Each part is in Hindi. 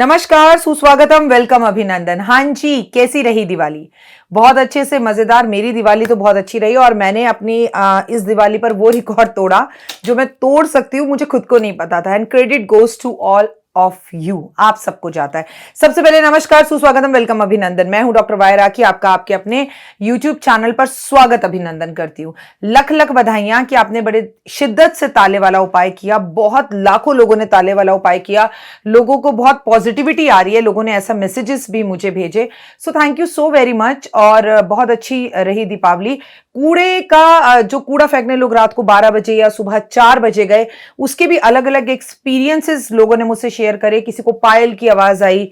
नमस्कार, सुस्वागतम, वेलकम, अभिनंदन। हाँ जी, कैसी रही दिवाली? बहुत अच्छे से मजेदार। मेरी दिवाली तो बहुत अच्छी रही और मैंने अपनी इस दिवाली पर वो रिकॉर्ड तोड़ा जो मैं तोड़ सकती हूँ, मुझे खुद को नहीं पता था। And credit goes to all of you, आप सबको जाता है। सबसे पहले नमस्कार, सुस्वागतम, वेलकम, अभिनंदन। मैं हूं डॉक्टर वायरा की, आपका आपके अपने यूट्यूब चैनल पर स्वागत अभिनंदन करती हूँ। लख लख बधाइयां कि आपने बड़े शिद्दत से ताले वाला उपाय किया। बहुत लाखों लोगों ने ताले वाला उपाय किया, लोगों को बहुत पॉजिटिविटी आ रही है, लोगों ने ऐसा मैसेजेस भी मुझे भेजे। So thank you so very much. और बहुत अच्छी रही दीपावली। कूड़े का जो कूड़ा फेंकने लोग रात को 12 बजे या सुबह 4 बजे गए, उसके भी अलग अलग एक्सपीरियंसेस लोगों ने मुझसे शेयर करे। किसी को पायल की आवाज आई।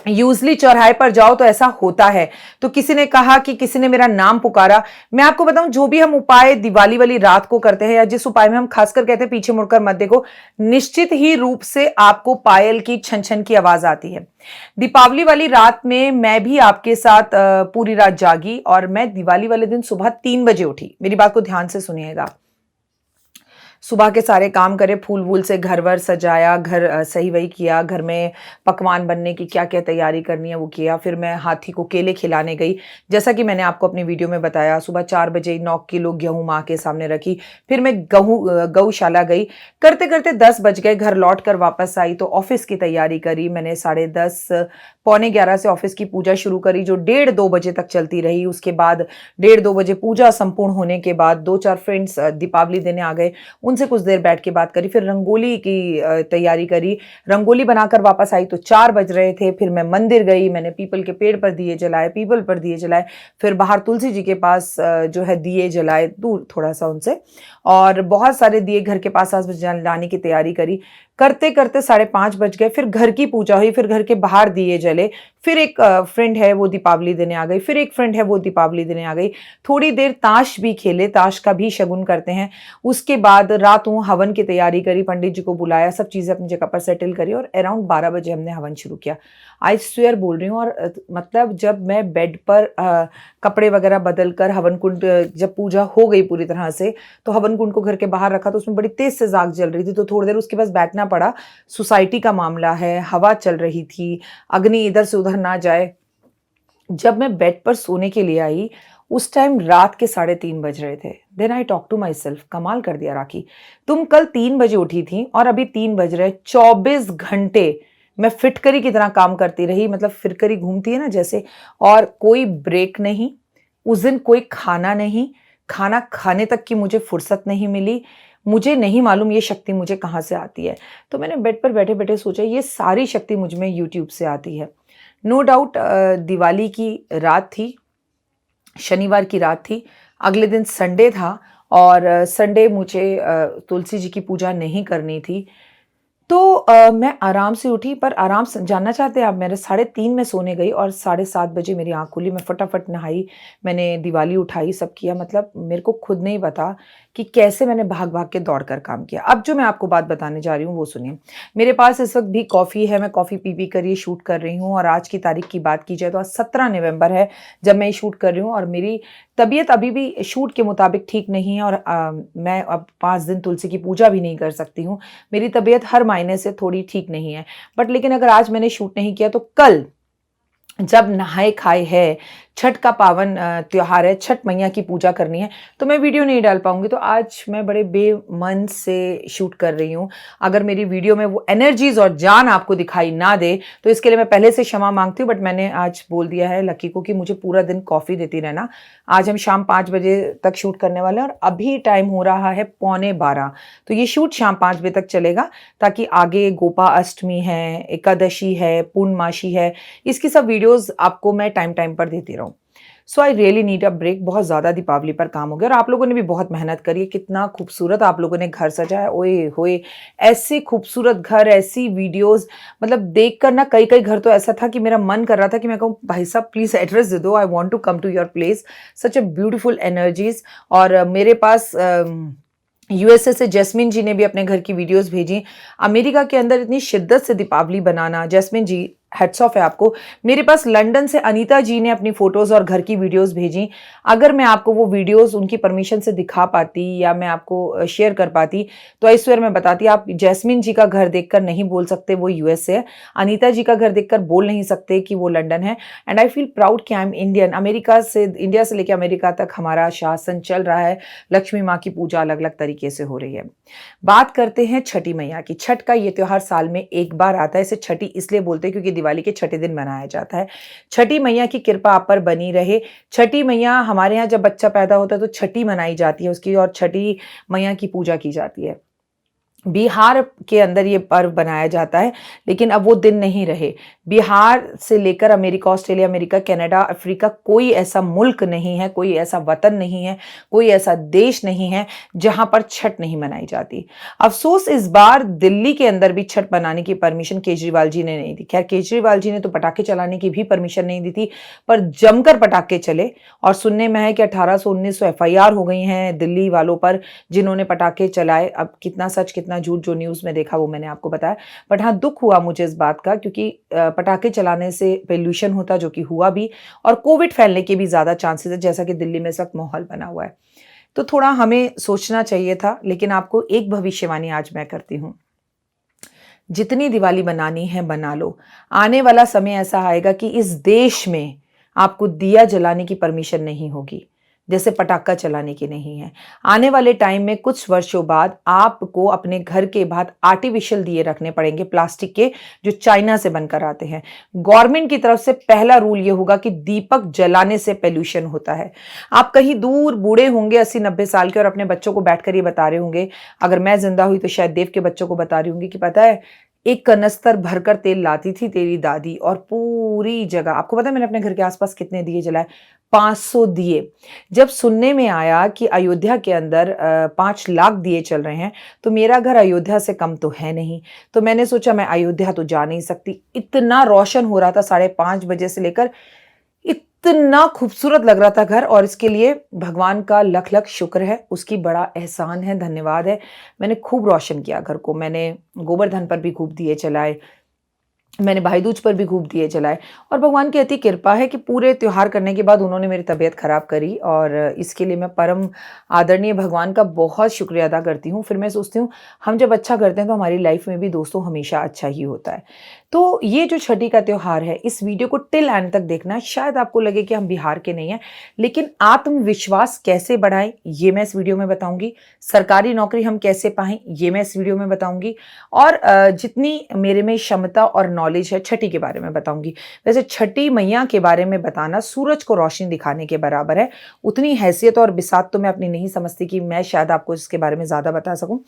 यूजली चौराहे पर जाओ तो ऐसा होता है। तो किसी ने कहा कि किसी ने मेरा नाम पुकारा। मैं आपको बताऊं, जो भी हम उपाय दिवाली वाली रात को करते हैं या जिस उपाय में हम खासकर कहते हैं पीछे मुड़कर मत देखो, निश्चित ही रूप से आपको पायल की छन छन की आवाज आती है। दीपावली वाली रात में मैं भी आपके साथ पूरी रात जागी और मैं दिवाली वाले दिन सुबह 3 बजे उठी। मेरी बात को ध्यान से सुनिएगा। सुबह के सारे काम करे, फूल वूल से घर वर सजाया, घर सही वही किया, घर में पकवान बनने की क्या क्या तैयारी करनी है वो किया। फिर मैं हाथी को केले खिलाने गई, जैसा कि मैंने आपको अपनी वीडियो में बताया। सुबह 4 बजे 9 किलो गेहूं माँ के सामने रखी। फिर मैं गौशाला गई। करते करते 10 बज गए। घर लौट कर वापस आई तो ऑफिस की तैयारी करी। मैंने 10:30 पौने 11 से ऑफिस की पूजा शुरू करी, जो 1:30-2 बजे तक चलती रही। उसके बाद 1:30-2 बजे पूजा संपूर्ण होने के बाद 2-4 फ्रेंड्स दीपावली देने आ गए, उनसे कुछ देर बैठ के बात करी। फिर रंगोली की तैयारी करी। रंगोली बनाकर वापस आई तो 4 बज रहे थे। फिर मैं मंदिर गई, मैंने पीपल के पेड़ पर दिए जलाए, पीपल पर दिए जलाए। फिर बाहर तुलसी जी के पास जो है दिए जलाए, दूर थोड़ा सा उनसे, और बहुत सारे दिए घर के पास जलाने की तैयारी करी। करते करते 5:30 बज गए। फिर घर की पूजा हुई, फिर घर के बाहर दिए जले। फिर एक फ्रेंड है वो दीपावली देने आ गई, फिर एक फ्रेंड है वो दीपावली देने आ गई। थोड़ी देर ताश भी खेले, ताश का भी शगुन करते हैं। उसके बाद रातों हवन की तैयारी करी, पंडित जी को बुलाया, सब चीजें अपनी जगह पर सेटल करी और अराउंड 12 बजे हमने हवन शुरू किया। आई स्वेयर बोल रही हूँ। और मतलब जब मैं बेड पर कपड़े वगैरह बदल कर हवन कुंड, जब पूजा हो गई पूरी तरह से, तो हवन कुंड को घर के बाहर रखा तो उसमें बड़ी तेज से आग जल रही थी। तो थोड़ी देर उसके पास बैठना पड़ा। सोसाइटी का मामला है, हवा चल रही थी, अग्नि इधर से उधर ना जाए। जब मैं बेड पर सोने के लिए आई, उस टाइम रात के 3:30 बज रहे थे। Then I talk to myself, कमाल कर दिया राखी, तुम कल 3 बजे उठी थी और अभी 3 बज रहे। 24 घंटे मैं फिटकरी की तरह काम करती रही। मतलब फिरकरी घूमती है ना जैसे, और कोई ब्रेक नहीं। उस दिन कोई खाना नहीं, खाना खाने तक की मुझे फुर्सत नहीं मिली। मुझे नहीं मालूम ये शक्ति मुझे कहाँ से आती है। तो मैंने बेड पर बैठे बैठे सोचा, ये सारी शक्ति मुझ में यूट्यूब से आती है। नो डाउट दिवाली की रात थी, शनिवार की रात थी। अगले दिन संडे था और संडे मुझे तुलसी जी की पूजा नहीं करनी थी। तो मैं आराम से उठी, पर आराम से जानना चाहते हैं आप, मेरे 3:30 में सोने गई और 7:30 बजे मेरी आँख खुली। मैं फटाफट नहाई, मैंने दिवाली उठाई, सब किया। मतलब मेरे को खुद नहीं पता कि कैसे मैंने भाग भाग के दौड़ कर काम किया। अब जो मैं आपको बात बताने जा रही हूँ वो सुनिए। मेरे पास इस वक्त भी कॉफ़ी है, मैं कॉफ़ी पी पी कर ये शूट कर रही हूँ। और आज की तारीख की बात की जाए तो आज 17 नवंबर है जब मैं ये शूट कर रही हूँ। और मेरी तबीयत अभी भी शूट के मुताबिक ठीक नहीं है और मैं अब 5 दिन तुलसी की पूजा भी नहीं कर सकती हूँ। मेरी तबीयत हर मायने से थोड़ी ठीक नहीं है। बट लेकिन अगर आज मैंने शूट नहीं किया तो कल जब नहाए खाए है, छठ का पावन त्योहार है, छठ मैया की पूजा करनी है, तो मैं वीडियो नहीं डाल पाऊंगी। तो आज मैं बड़े बेमन से शूट कर रही हूँ। अगर मेरी वीडियो में वो एनर्जीज और जान आपको दिखाई ना दे तो इसके लिए मैं पहले से क्षमा मांगती हूँ। बट मैंने आज बोल दिया है लकी को कि मुझे पूरा दिन कॉफ़ी देती रहना। आज हम शाम 5 बजे तक शूट करने वाले हैं और अभी टाइम हो रहा है 11:15। तो ये शूट शाम 5 बजे तक चलेगा, ताकि आगे गोपा अष्टमी है, एकादशी है, पूर्णमासी है, इसकी सब वीडियोस आपको मैं टाइम टाइम पर देती रहूं। So I really need a break. बहुत ज़्यादा दीपावली पर काम हो गया और आप लोगों ने भी बहुत मेहनत करी है। कितना खूबसूरत आप लोगों ने घर सजाया, ओए होए, ऐसे खूबसूरत घर, ऐसी वीडियोस, मतलब देख कर ना कई कई घर तो ऐसा था कि मेरा मन कर रहा था कि मैं कहूँ भाई साहब प्लीज़ एड्रेस दे दो, I want to come to your place. Such a beautiful energies. और मेरे पास यूएसए से जैस्मिन जी ने भी अपने घर की वीडियोस भेजी। अमेरिका के अंदर इतनी शिद्दत से दीपावली बनाना, जैस्मिन जी हेड्स ऑफ है आपको। मेरे पास लंदन से अनीता जी ने अपनी फोटोज और घर की वीडियोस भेजी। अगर मैं आपको वो वीडियोस उनकी परमिशन से दिखा पाती या मैं आपको शेयर कर पाती तो आई स्वेयर मैं बताती। आप जैस्मिन जी का घर देखकर नहीं बोल सकते वो यूएस से है, अनीता जी का घर देखकर बोल नहीं सकते कि वो लंदन है। एंड आई फील प्राउड कि आई एम इंडियन। अमेरिका से, इंडिया से लेकर अमेरिका तक हमारा शासन चल रहा है, लक्ष्मी माँ की पूजा अलग अलग तरीके से हो रही है। बात करते हैं छठी मैया की। छठ का ये त्योहार साल में एक बार आता है। इसे छठी इसलिए बोलते हैं क्योंकि दिवाली के छठे दिन मनाया जाता है। छठी मैया की कृपा आप पर बनी रहे। छठी मैया, हमारे यहाँ जब बच्चा पैदा होता है तो छठी मनाई जाती है उसकी, और छठी मैया की पूजा की जाती है। बिहार के अंदर ये पर्व बनाया जाता है, लेकिन अब वो दिन नहीं रहे। बिहार से लेकर America, Australia, America, Canada, Africa, कोई ऐसा मुल्क नहीं है, कोई ऐसा वतन नहीं है, कोई ऐसा देश नहीं है जहां पर छठ नहीं मनाई जाती। अफसोस इस बार दिल्ली के अंदर भी छठ मनाने की परमिशन केजरीवाल जी ने नहीं दी। खैर, केजरीवाल जी ने तो पटाखे चलाने की भी परमिशन नहीं दी थी, पर जमकर पटाखे चले। और सुनने में है कि 1800-1900 एफआईआर हो गई हैं दिल्ली वालों पर जिन्होंने पटाखे चलाए। अब कितना सच कितना झूठ, जो न्यूज़ में देखा वो मैंने आपको बताया। बट हाँ, दुख हुआ मुझे इस बात का, क्योंकि पटाखे चलाने से पोल्यूशन होता, जो कि हुआ भी, और कोविड फैलने के भी ज़्यादा चांसेस है, जैसा कि दिल्ली में इस वक्त माहौल बना हुआ है। तो थोड़ा हमें सोचना चाहिए था। लेकिन आपको एक भविष्यवाणी आज मैं करती हूँ, जितनी दिवाली बनानी है बना लो। आने वाला समय ऐसा आएगा कि इस देश में आपको दिया जलाने की परमिशन नहीं होगी, जैसे पटाखा चलाने की नहीं है। आने वाले टाइम में कुछ वर्षों बाद आपको अपने घर के बाहर आर्टिफिशियल दिए रखने पड़ेंगे, प्लास्टिक के, जो चाइना से बनकर आते हैं। गवर्नमेंट की तरफ से पहला रूल ये होगा कि दीपक जलाने से पोल्यूशन होता है। आप कहीं दूर बूढ़े होंगे 80-90 साल के और अपने बच्चों को बैठकर ये बता रहे होंगे, अगर मैं जिंदा हुई तो शायद देव के बच्चों को बता रही होंगी कि पता है, एक कनस्तर भरकर तेल लाती थी तेरी दादी, और पूरी जगह, आपको पता है मैंने अपने घर के आसपास कितने दिए जलाए? 500 दिए। जब सुनने में आया कि अयोध्या के अंदर 5 लाख दिए चल रहे हैं, तो मेरा घर अयोध्या से कम तो है नहीं, तो मैंने सोचा मैं अयोध्या तो जा नहीं सकती। इतना रोशन हो रहा था 5:30 बजे से लेकर, इतना खूबसूरत लग रहा था घर, और इसके लिए भगवान का लख लख शुक्र है, उसकी बड़ा एहसान है, धन्यवाद है। मैंने खूब रोशन किया घर को। मैंने गोवर्धन पर भी खूब दिए जलाए, मैंने भाई दूज पर भी खूब दिए जलाए, और भगवान की अति कृपा है कि पूरे त्योहार करने के बाद उन्होंने मेरी तबीयत खराब करी, और इसके लिए मैं परम आदरणीय भगवान का बहुत शुक्रिया अदा करती हूँ। फिर मैं सोचती हूँ, हम जब अच्छा करते हैं तो हमारी लाइफ में भी दोस्तों हमेशा अच्छा ही होता है। तो ये जो छठी का त्योहार है, इस वीडियो को टिल एंड तक देखना। शायद आपको लगे कि हम बिहार के नहीं हैं, लेकिन आत्मविश्वास कैसे बढ़ाएं ये मैं इस वीडियो में बताऊंगी। सरकारी नौकरी हम कैसे पाएं ये मैं इस वीडियो में बताऊंगी, और जितनी मेरे में क्षमता और नॉलेज है छठी के बारे में बताऊंगी। वैसे छठी मैया के बारे में बताना सूरज को रोशनी दिखाने के बराबर है। उतनी हैसियत और बिसात तो मैं अपनी नहीं समझती कि मैं शायद आपको इसके बारे में ज़्यादा बता सकूं।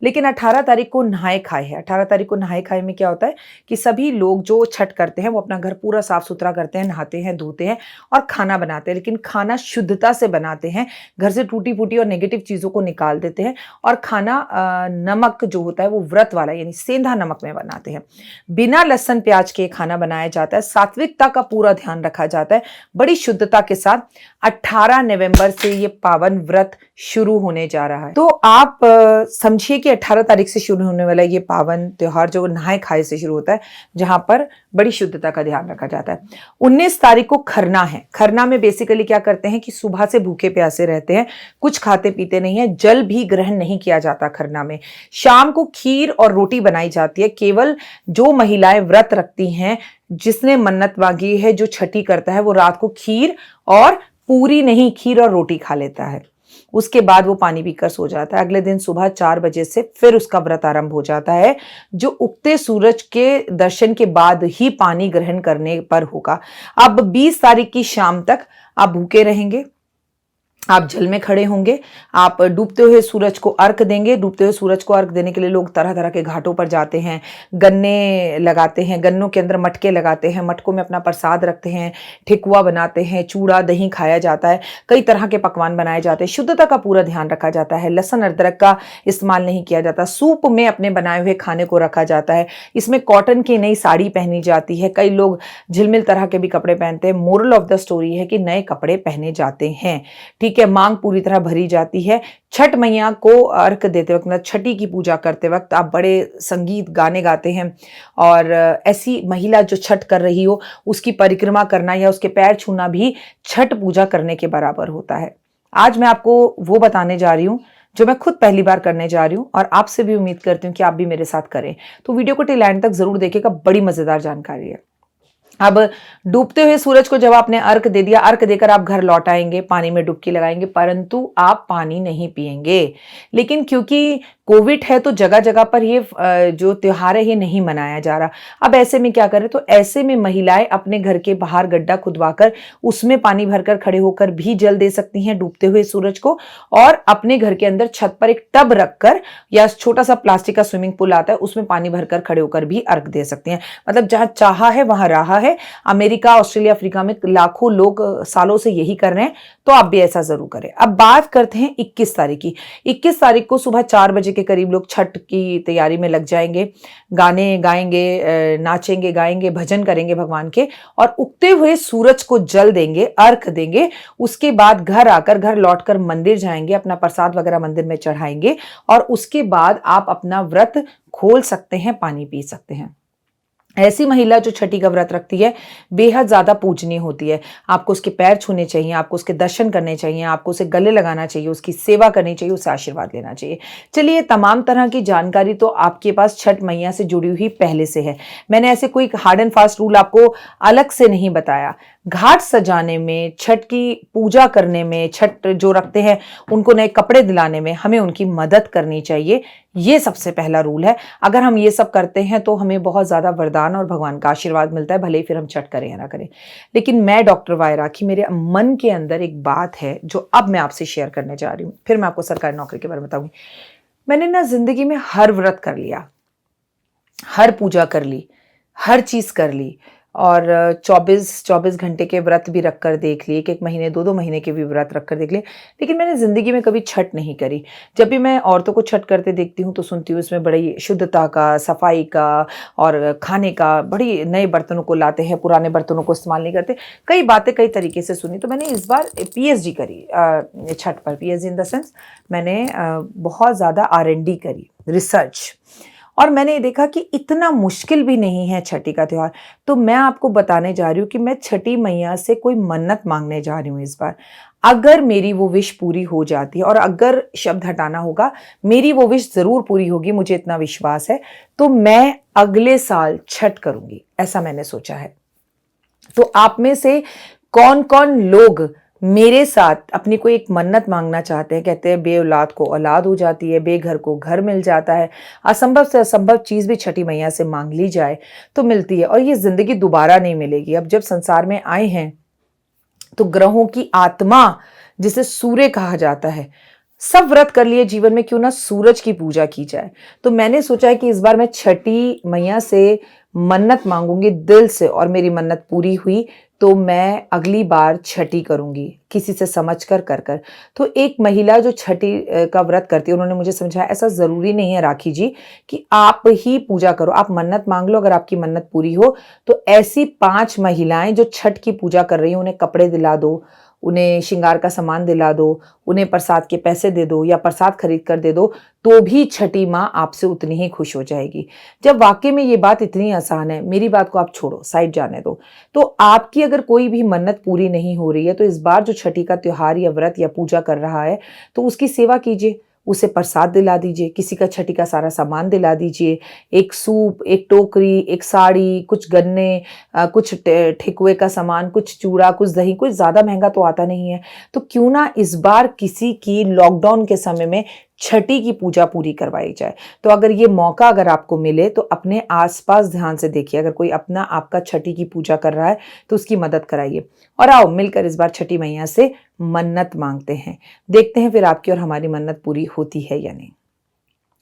लेकिन 18 तारीख को नहाए खाए है। 18 तारीख को नहाए खाए में क्या होता है कि सभी लोग जो छठ करते हैं वो अपना घर पूरा साफ सुथरा करते हैं, नहाते हैं, धोते हैं और खाना बनाते हैं। लेकिन खाना शुद्धता से बनाते हैं, घर से टूटी फूटी और नेगेटिव चीज़ों को निकाल देते हैं, और खाना नमक जो होता है वो व्रत वाला यानी सेंधा नमक में बनाते हैं। बिना लहसुन प्याज के खाना बनाया जाता है। सात्विकता का पूरा ध्यान रखा जाता है बड़ी शुद्धता के साथ। 18 नवंबर से ये पावन व्रत शुरू होने जा रहा है। तो आप समझिए कि 18 तारीख से शुरू होने वाला ये पावन त्योहार जो नहाए खाए से शुरू होता है, जहां पर बड़ी शुद्धता का ध्यान रखा जाता है। 19 तारीख को खरना है। खरना में बेसिकली क्या करते हैं कि सुबह से भूखे प्यासे रहते हैं, कुछ खाते पीते नहीं है, जल भी ग्रहण नहीं किया जाता खरना में। शाम को खीर और रोटी बनाई जाती है। केवल जो महिलाएं व्रत रखती हैं, जिसने मन्नत मांगी है, जो छठी करता है, वो रात को खीर और पूरी नहीं, खीर और रोटी खा लेता है। उसके बाद वो पानी पीकर सो जाता है। अगले दिन सुबह 4 बजे से फिर उसका व्रत आरंभ हो जाता है, जो उगते सूरज के दर्शन के बाद ही पानी ग्रहण करने पर होगा। अब 20 तारीख की शाम तक आप भूखे रहेंगे, आप जल में खड़े होंगे, आप डूबते हुए सूरज को अर्घ देंगे। डूबते हुए सूरज को अर्घ देने के लिए लोग तरह तरह के घाटों पर जाते हैं, गन्ने लगाते हैं, गन्नों के अंदर मटके लगाते हैं, मटकों में अपना प्रसाद रखते हैं, ठेकुआ बनाते हैं, चूड़ा दही खाया जाता है, कई तरह के पकवान बनाए जाते हैं। शुद्धता का पूरा ध्यान रखा जाता है। लहसुन अदरक का इस्तेमाल नहीं किया जाता। सूप में अपने बनाए हुए खाने को रखा जाता है। इसमें कॉटन की नई साड़ी पहनी जाती है। कई लोग झिलमिल तरह के भी कपड़े पहनते हैं। मोरल ऑफ द स्टोरी है कि नए कपड़े पहने जाते हैं, ठीक ठीक है, मांग पूरी तरह भरी जाती है। छठ मैया को अर्घ देते वक्त, मतलब छठी की पूजा करते वक्त आप बड़े संगीत गाने गाते हैं, और ऐसी महिला जो छठ कर रही हो उसकी परिक्रमा करना या उसके पैर छूना भी छठ पूजा करने के बराबर होता है। आज मैं आपको वो बताने जा रही हूँ जो मैं खुद पहली बार करने जा रही हूँ, और आपसे भी उम्मीद करती हूँ कि आप भी मेरे साथ करें। तो वीडियो को टिल एंड तक जरूर देखिएगा, बड़ी मजेदार जानकारी है। अब डूबते हुए सूरज को जब आपने अर्घ दे दिया, अर्घ देकर आप घर लौट आएंगे, पानी में डुबकी लगाएंगे, परंतु आप पानी नहीं पिएंगे। लेकिन क्योंकि कोविड है तो जगह जगह पर ये जो त्योहार है ये नहीं मनाया जा रहा। अब ऐसे में क्या करें, तो ऐसे में महिलाएं अपने घर के बाहर गड्ढा खुदवाकर उसमें पानी भरकर खड़े होकर भी जल दे सकती हैं डूबते हुए सूरज को, और अपने घर के अंदर छत पर एक टब रखकर या छोटा सा प्लास्टिक का स्विमिंग पूल आता है उसमें पानी भरकर खड़े होकर भी अर्घ दे सकती हैं। मतलब जहां चाहा है वहां रहा है। अमेरिका, ऑस्ट्रेलिया, अफ्रीका में लाखों लोग सालों से यही कर रहे हैं, तो आप भी ऐसा जरूर करें। अब बात करते हैं 21 तारीख की। 21 तारीख को सुबह 4 बजे के करीब लोग छठ की तैयारी में लग जाएंगे, गाने गाएंगे, नाचेंगे, गाएंगे, भजन करेंगे भगवान के, और उगते हुए सूरज को जल देंगे, अर्घ देंगे। उसके बाद घर आकर, घर लौटकर मंदिर जाएंगे, अपना प्रसाद वगैरह मंदिर में चढ़ाएंगे, और उसके बाद आप अपना व्रत खोल सकते हैं, पानी पी सकते हैं। ऐसी महिला जो छठी का व्रत रखती है बेहद ज्यादा पूजनीय होती है। आपको उसके पैर छूने चाहिए, आपको उसके दर्शन करने चाहिए, आपको उसे गले लगाना चाहिए, उसकी सेवा करनी चाहिए, उससे आशीर्वाद लेना चाहिए। चलिए, तमाम तरह की जानकारी तो आपके पास छठ मैया से जुड़ी हुई पहले से है। मैंने ऐसे कोई हार्ड एंड फास्ट रूल आपको अलग से नहीं बताया। घाट सजाने में, छठ की पूजा करने में, छठ जो रखते हैं उनको नए कपड़े दिलाने में हमें उनकी मदद करनी चाहिए। ये सबसे पहला रूल है। अगर हम ये सब करते हैं तो हमें बहुत ज्यादा वरदान और भगवान का आशीर्वाद मिलता है, भले ही फिर हम छठ करें या ना करें। लेकिन मैं डॉक्टर वाई राखी, मेरे मन के अंदर एक बात है जो अब मैं आपसे शेयर करने जा रही हूँ, फिर मैं आपको सरकारी नौकरी के बारे में बताऊंगी। मैंने ना जिंदगी में हर व्रत कर लिया, हर पूजा कर ली, हर चीज कर ली, और 24 घंटे के व्रत भी रखकर देख लिए, एक महीने 2 महीने के भी व्रत रखकर देख लिए, लेकिन मैंने जिंदगी में कभी छठ नहीं करी। जब भी मैं औरतों को छठ करते देखती हूँ तो सुनती हूँ इसमें बड़ी शुद्धता का, सफाई का और खाने का, बड़ी नए बर्तनों को लाते हैं, पुराने बर्तनों को इस्तेमाल नहीं करते, कई बातें कई तरीके से सुनी। तो मैंने इस बार PhD करी छठ पर। PhD इन द सेंस मैंने बहुत ज़्यादा R&D करी, रिसर्च, और मैंने ये देखा कि इतना मुश्किल भी नहीं है छठी का त्योहार। तो मैं आपको बताने जा रही हूँ कि मैं छठी मैया से कोई मन्नत मांगने जा रही हूँ इस बार। अगर मेरी वो विश पूरी हो जाती है, और अगर शब्द हटाना होगा, मेरी वो विश जरूर पूरी होगी, मुझे इतना विश्वास है, तो मैं अगले साल छठ करूंगी, ऐसा मैंने सोचा है। तो आप में से कौन कौन लोग मेरे साथ अपनी कोई एक मन्नत मांगना चाहते हैं? कहते हैं बे औलाद को औलाद हो जाती है, बेघर को घर मिल जाता है, असंभव से असंभव चीज भी छठी मैया से मांग ली जाए तो मिलती है, और ये जिंदगी दोबारा नहीं मिलेगी। अब जब संसार में आए हैं तो ग्रहों की आत्मा, जिसे सूर्य कहा जाता है, सब व्रत कर लिए जीवन में, क्यों ना सूरज की पूजा की जाए। तो मैंने सोचा है कि इस बार मैं छठी मैया से मन्नत मांगूंगी दिल से, और मेरी मन्नत पूरी हुई तो मैं अगली बार छठी करूंगी, किसी से समझ कर कर। तो एक महिला जो छठी का व्रत करती है, उन्होंने मुझे समझाया ऐसा जरूरी नहीं है राखी जी कि आप ही पूजा करो, आप मन्नत मांग लो, अगर आपकी मन्नत पूरी हो तो ऐसी 5 महिलाएं जो छठ की पूजा कर रही हैं उन्हें कपड़े दिला दो, उन्हें श्रृंगार का सामान दिला दो, उन्हें प्रसाद के पैसे दे दो या प्रसाद खरीद कर दे दो, तो भी छठी माँ आपसे उतनी ही खुश हो जाएगी। जब वाकई में ये बात इतनी आसान है, मेरी बात को आप छोड़ो, साइड जाने दो, तो आपकी अगर कोई भी मन्नत पूरी नहीं हो रही है तो इस बार जो छठी का त्योहार या व्रत या पूजा कर रहा है तो उसकी सेवा कीजिए, उसे प्रसाद दिला दीजिए, किसी का छठी का सारा सामान दिला दीजिए, एक सूप, एक टोकरी, एक साड़ी, कुछ गन्ने, कुछ ठेकुए का सामान, कुछ चूड़ा, कुछ दही। कुछ ज्यादा महंगा तो आता नहीं है, तो क्यों ना इस बार किसी की लॉकडाउन के समय में छठी की पूजा पूरी करवाई जाए। तो अगर ये मौका अगर आपको मिले तो अपने आसपास ध्यान से देखिए, अगर कोई अपना आपका छठी की पूजा कर रहा है तो उसकी मदद कराइए, और आओ मिलकर इस बार छठी मैया से मन्नत मांगते हैं। देखते हैं फिर आपकी और हमारी मन्नत पूरी होती है या नहीं।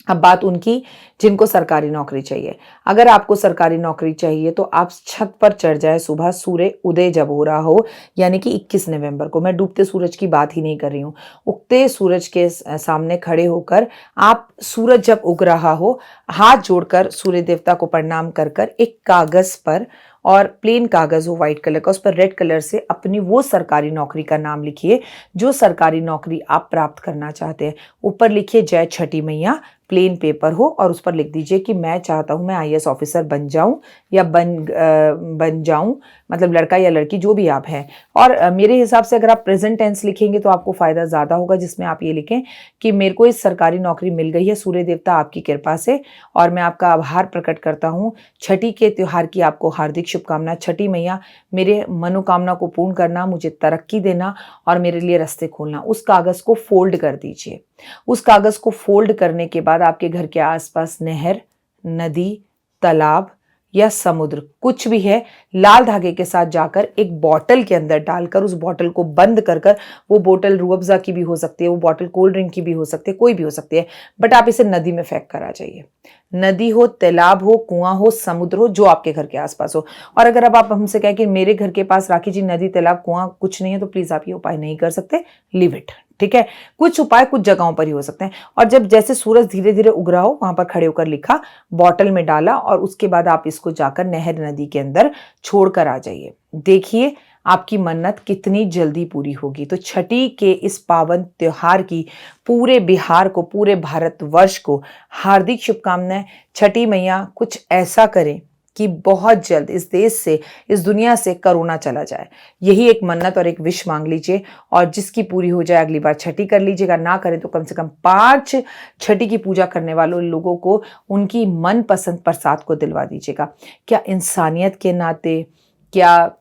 अब बात उनकी जिनको सरकारी नौकरी चाहिए। अगर आपको सरकारी नौकरी चाहिए तो आप छत पर चढ़ जाए सुबह, सूर्य उदय जब हो रहा हो, यानी कि 21 नवंबर को। मैं डूबते सूरज की बात ही नहीं कर रही हूँ, उगते सूरज के सामने खड़े होकर आप, सूरज जब उग रहा हो, हाथ जोड़कर सूर्य देवता को प्रणाम कर कर एक कागज पर और प्लेन कागज़ हो वाइट कलर का, उस पर रेड कलर से अपनी वो सरकारी नौकरी का नाम लिखिए जो सरकारी नौकरी आप प्राप्त करना चाहते हैं। ऊपर लिखिए जय छठी मैया, प्लेन पेपर हो, और उस पर लिख दीजिए कि मैं चाहता हूँ मैं आईएएस ऑफिसर बन जाऊँ या बन जाऊँ, मतलब लड़का या लड़की जो भी आप हैं। और मेरे हिसाब से अगर आप प्रेजेंट टेंस लिखेंगे तो आपको फ़ायदा ज़्यादा होगा, जिसमें आप ये लिखें कि मेरे को इस सरकारी नौकरी मिल गई है सूर्य देवता आपकी कृपा से, और मैं आपका आभार प्रकट करता हूँ। छठी के त्यौहार की आपको हार्दिक शुभकामना। छठी मैया मेरे मनोकामना को पूर्ण करना, मुझे तरक्की देना और मेरे लिए रास्ते खोलना। उस कागज़ को फोल्ड कर दीजिए। उस कागज़ को फोल्ड करने के बाद आपके घर के आसपास नहर, नदी, तालाब या समुद्र कुछ भी है, लाल धागे के साथ जाकर एक बॉटल के अंदर डालकर उस बॉटल को बंद कर कर, वो बॉटल रूह अफ़ज़ा की भी हो सकती है, वो बॉटल कोल्ड ड्रिंक की भी हो सकती है, कोई भी हो सकती है, बट आप इसे नदी में फेंक कर आ जाइए। नदी हो, तालाब हो, कुआं हो, समुद्र हो, जो आपके घर के आसपास हो। और अगर अब आप हमसे कहें कि मेरे घर के पास राखी जी नदी, तालाब, कुआं कुछ नहीं है, तो प्लीज़ आप ये उपाय नहीं कर सकते, लीव इट। ठीक है, कुछ उपाय कुछ जगहों पर ही हो सकते हैं। और जब जैसे सूरज धीरे धीरे उग रहा हो, वहां पर खड़े होकर लिखा, बॉटल में डाला, और उसके बाद आप इसको जाकर नहर, नदी के अंदर छोड़कर आ जाइए। देखिए आपकी मन्नत कितनी जल्दी पूरी होगी। तो छठी के इस पावन त्योहार की पूरे बिहार को, पूरे भारतवर्ष को हार्दिक शुभकामनाएं। छठी मैया कुछ ऐसा करें कि बहुत जल्द इस देश से, इस दुनिया से कोरोना चला जाए। यही एक मन्नत और एक विश मांग लीजिए, और जिसकी पूरी हो जाए अगली बार छठी कर लीजिएगा। ना करें तो कम से कम 5 छठी की पूजा करने वालों लोगों को उनकी मनपसंद प्रसाद को दिलवा दीजिएगा। क्या इंसानियत के नाते, क्या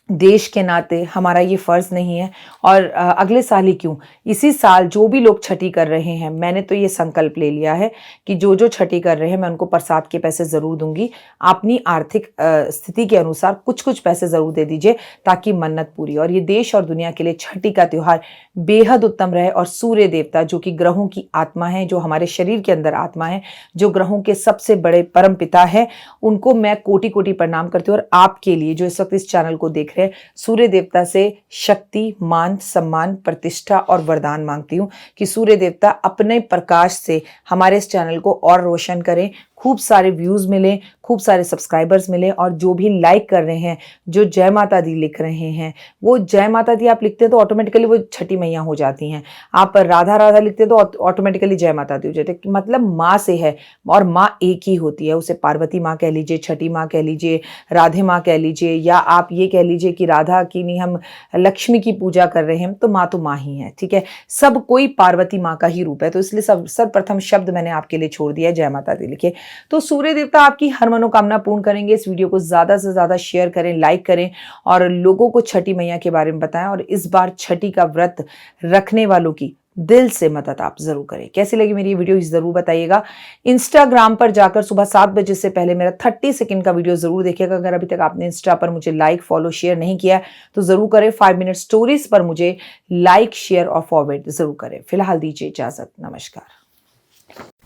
देश के नाते हमारा ये फ़र्ज़ नहीं है? और अगले साल ही क्यों, इसी साल जो भी लोग छठी कर रहे हैं, मैंने तो ये संकल्प ले लिया है कि जो जो छठी कर रहे हैं मैं उनको प्रसाद के पैसे ज़रूर दूंगी। अपनी आर्थिक स्थिति के अनुसार कुछ कुछ पैसे ज़रूर दे दीजिए ताकि मन्नत पूरी। और ये देश और दुनिया के लिए छठी का त्यौहार बेहद उत्तम रहे। और सूर्य देवता जो कि ग्रहों की आत्मा है, जो हमारे शरीर के अंदर आत्मा है, जो ग्रहों के सबसे बड़े परम पिता है, उनको मैं कोटि कोटि प्रणाम करती हूँ। और आपके लिए जो इस वक्त इस चैनल को देख रहे हैं, सूर्य देवता से शक्ति, मान, सम्मान, प्रतिष्ठा और वरदान मांगती हूँ कि सूर्य देवता अपने प्रकाश से हमारे इस चैनल को और रोशन करें, खूब सारे व्यूज मिले, खूब सारे सब्सक्राइबर्स मिले। और जो भी लाइक कर रहे हैं, जो जय माता दी लिख रहे हैं, वो जय माता दी आप लिखते हैं तो ऑटोमेटिकली वो छठी मैया हो जाती हैं। आप राधा राधा लिखते हैं तो ऑटोमेटिकली जय माता दी हो जाती है। मतलब माँ से है, और माँ एक ही होती है। उसे पार्वती माँ कह लीजिए, छठी माँ कह लीजिए, राधे माँ कह लीजिए, या आप ये कह लीजिए कि राधा की नहीं, हम लक्ष्मी की पूजा कर रहे हैं, तो माँ ही है। ठीक है, सब कोई पार्वती माँ का ही रूप है। तो इसलिए सर्वप्रथम शब्द मैंने आपके लिए छोड़ दिया है, जय माता दी लिखे। तो सूर्य देवता आपकी हर मनोकामना पूर्ण करेंगे। इस वीडियो को ज्यादा से ज्यादा शेयर करें, लाइक करें, और लोगों को छठी मैया के बारे में बताएं। और इस बार छठी का व्रत रखने वालों की दिल से मदद आप जरूर करें। कैसी लगी मेरी ये वीडियो जरूर बताइएगा। इंस्टाग्राम पर जाकर सुबह 7 बजे से पहले मेरा 30 सेकंड का वीडियो जरूर देखिएगा। अगर अभी तक आपने इंस्टा पर मुझे लाइक, फॉलो, शेयर नहीं किया तो जरूर करें। 5 मिनट स्टोरीज पर मुझे लाइक, शेयर और फॉरवर्ड जरूर करें। फिलहाल दीजिए इजाजत, नमस्कार।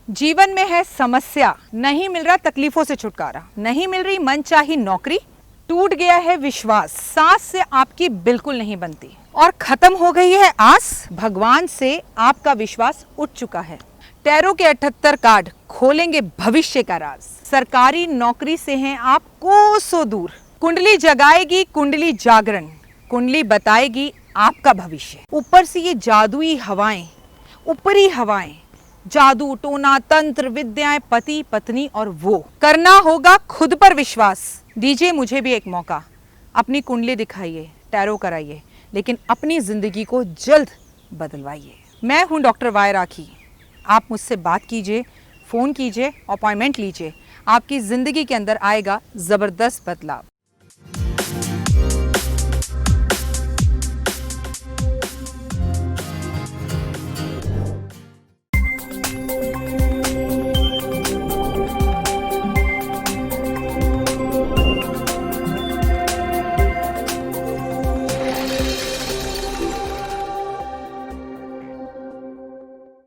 जीवन में है समस्या, नहीं मिल रहा तकलीफों से छुटकारा, नहीं मिल रही मनचाही नौकरी, टूट गया है विश्वास, सांस से आपकी बिल्कुल नहीं बनती, और खत्म हो गई है आस, भगवान से आपका विश्वास उठ चुका है। टैरो के 78 कार्ड खोलेंगे भविष्य का राज। सरकारी नौकरी से हैं आप कोसों दूर। कुंडली जगाएगी कुंडली जागरण, कुंडली बताएगी आपका भविष्य। ऊपर से ये जादुई हवाएं, ऊपरी हवाएं, जादू, टोना, तंत्र, विद्याएं, पति, पत्नी और वो। करना होगा खुद पर विश्वास। दीजिए मुझे भी एक मौका, अपनी कुंडली दिखाइए, टैरो कराइए, लेकिन अपनी जिंदगी को जल्द बदलवाइए। मैं हूं डॉक्टर वाई राखी। आप मुझसे बात कीजिए, फ़ोन कीजिए, अपॉइंटमेंट लीजिए। आपकी ज़िंदगी के अंदर आएगा ज़बरदस्त बदलाव।